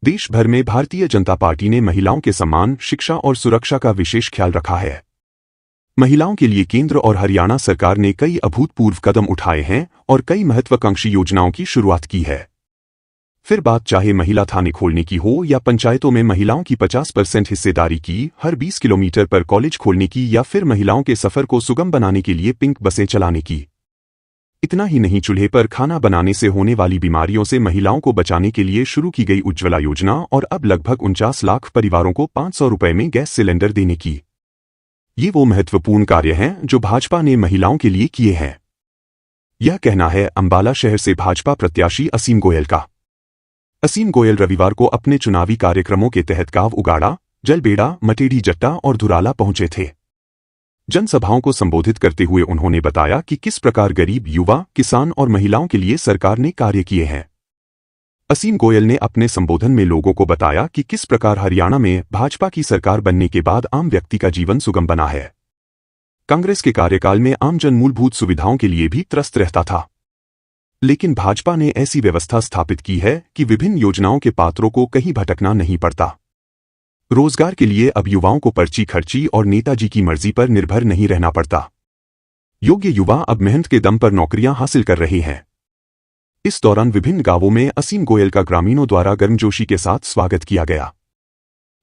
देश भर में भारतीय जनता पार्टी ने महिलाओं के सम्मान, शिक्षा और सुरक्षा का विशेष ख्याल रखा है। महिलाओं के लिए केंद्र और हरियाणा सरकार ने कई अभूतपूर्व कदम उठाए हैं और कई महत्वाकांक्षी योजनाओं की शुरुआत की है। फिर बात चाहे महिला थाने खोलने की हो या पंचायतों में महिलाओं की 50% हिस्सेदारी की, हर 20 किलोमीटर पर कॉलेज खोलने की या फिर महिलाओं के सफर को सुगम बनाने के लिए पिंक बसें चलाने की। इतना ही नहीं, चूल्हे पर खाना बनाने से होने वाली बीमारियों से महिलाओं को बचाने के लिए शुरू की गई उज्ज्वला योजना और अब लगभग 49 लाख परिवारों को 500 रुपये में गैस सिलेंडर देने की। ये वो महत्वपूर्ण कार्य हैं जो भाजपा ने महिलाओं के लिए किए हैं। यह कहना है अंबाला शहर से भाजपा प्रत्याशी असीम गोयल का। असीम गोयल रविवार को अपने चुनावी कार्यक्रमों के तहत गांव उगाड़ा, जलबेड़ा, मटेढ़ी जट्टा और धुराला पहुंचे थे। जनसभाओं को संबोधित करते हुए उन्होंने बताया कि किस प्रकार गरीब, युवा, किसान और महिलाओं के लिए सरकार ने कार्य किए हैं। असीम गोयल ने अपने संबोधन में लोगों को बताया कि किस प्रकार हरियाणा में भाजपा की सरकार बनने के बाद आम व्यक्ति का जीवन सुगम बना है। कांग्रेस के कार्यकाल में आमजन मूलभूत सुविधाओं के लिए भी त्रस्त रहता था, लेकिन भाजपा ने ऐसी व्यवस्था स्थापित की है कि विभिन्न योजनाओं के पात्रों को कहीं भटकना नहीं पड़ता। रोजगार के लिए अब युवाओं को पर्ची खर्ची और नेताजी की मर्जी पर निर्भर नहीं रहना पड़ता। योग्य युवा अब मेहनत के दम पर नौकरियां हासिल कर रहे हैं। इस दौरान विभिन्न गांवों में असीम गोयल का ग्रामीणों द्वारा गर्मजोशी के साथ स्वागत किया गया।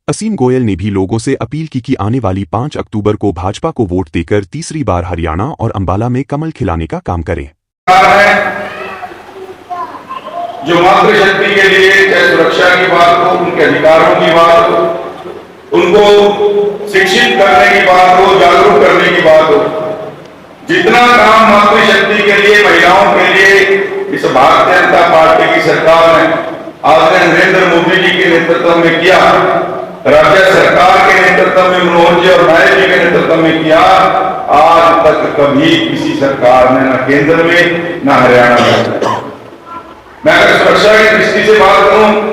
असीम गोयल ने भी लोगों से अपील की कि आने वाली 5 अक्टूबर को भाजपा को वोट देकर तीसरी बार हरियाणा और अंबाला में कमल खिलाने का काम करें। जो मातृशक्ति के लिए चाहे सुरक्षा की बात हो, उनके अधिकारों की बात हो, उनको शिक्षित करने की बात हो, जागरूक करने की बात हो, जितना काम मातृशक्ति के लिए, महिलाओं के लिए इस भारतीय जनता पार्टी की सरकार ने आदरणीय नरेंद्र मोदी जी के नेतृत्व में किया, राज्य सरकार के नेतृत्व में मनोहर जी और नायक जी के नेतृत्व में किया, आज तक कभी किसी सरकार ने न केंद्र में न हरियाणा में। मैं अगर सुरक्षा की दृष्टि से बात करूं,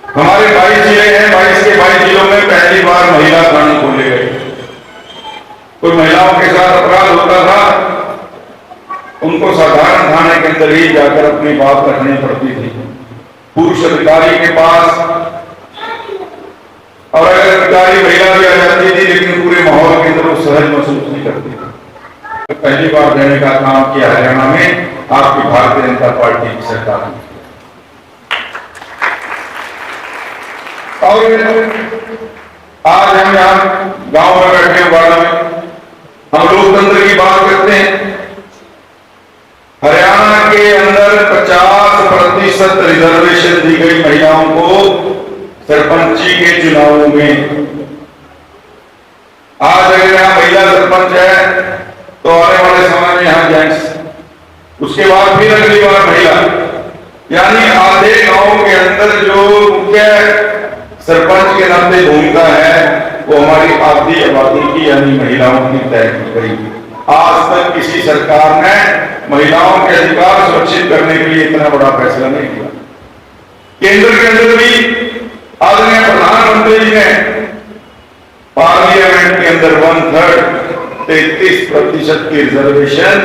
हमारे 22 जिले हैं, 22 के 22 जिलों में पहली बार महिला थाने खोले गए। कोई महिलाओं के साथ अपराध होता था, उनको साधारण थाने के अंदर ही जाकर अपनी बात रखनी पड़ती थी पुरुष अधिकारी के पास, और अगर अधिकारी महिला भी आ जाती थी लेकिन पूरे माहौल के अंदर वो सहज महसूस नहीं करती थी। तो पहली बार देने का काम किया हरियाणा में आपकी भारतीय जनता पार्टी की सरकार ने। और आज हम यहाँ गांव में बैठे हैं, वार्ड में, हम लोकतंत्र की बात करते हैं। हरियाणा के अंदर 50% रिजर्वेशन दी गई महिलाओं को सरपंची के चुनावों में। आज अगर यहाँ महिला सरपंच है तो आने वाले समय में यहाँ जेंट्स, उसके बाद फिर अगली बार महिला, यानी आधे गांव के अंदर जो मुख्य सरपंच के नाते भूमिका है वो हमारी आधी आबादी की यानी महिलाओं की तय की गई। आज तक किसी सरकार ने महिलाओं के अधिकार सुरक्षित करने के लिए इतना बड़ा फैसला नहीं किया। केंद्र के अंदर भी आदरणीय प्रधानमंत्री जी ने पार्लियामेंट के अंदर 1/3 33% की रिजर्वेशन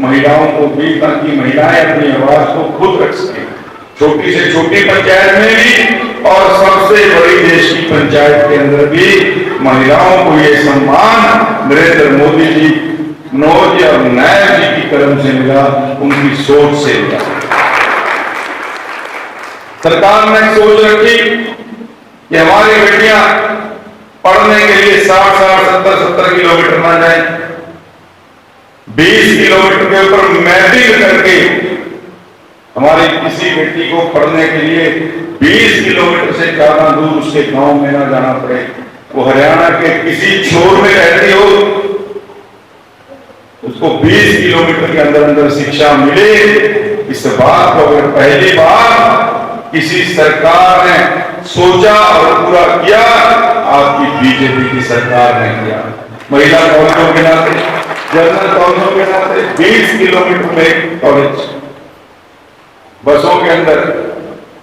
महिलाओं को भी, ताकि महिलाएं अपनी आवाज को खुद रख सकें, छोटी से छोटी पंचायत में भी और सबसे बड़ी देश की पंचायत के अंदर भी महिलाओं को ये सम्मान नरेंद्र मोदी जी, मनोहर जी और नायक जी की कलम से मिला, उनकी सोच से मिला। सरकार ने सोच रखी कि हमारी बेटियां पढ़ने के लिए 60-60, 70-70 किलोमीटर ना जाए, 20 किलोमीटर के ऊपर मैपिंग करके हमारी किसी बेटी को पढ़ने के लिए 20 किलोमीटर से ज्यादा दूर उसके गांव में ना जाना पड़े। वो हरियाणा के किसी छोर में रहती हो, उसको 20 किलोमीटर के अंदर अंदर शिक्षा मिले। इस बात को अगर पहली बार किसी सरकार ने सोचा और पूरा किया, आपकी बीजेपी की सरकार ने किया। महिला कॉलेजों के नाते, जनरल कॉलेजों के नाते 20 किलोमीटर में कॉलेज, बसों के अंदर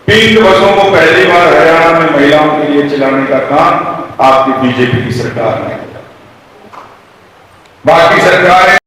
पिंक बसों को पहली बार हरियाणा में महिलाओं के लिए चलाने का काम आपकी बीजेपी की सरकार ने किया। बाकी सरकारें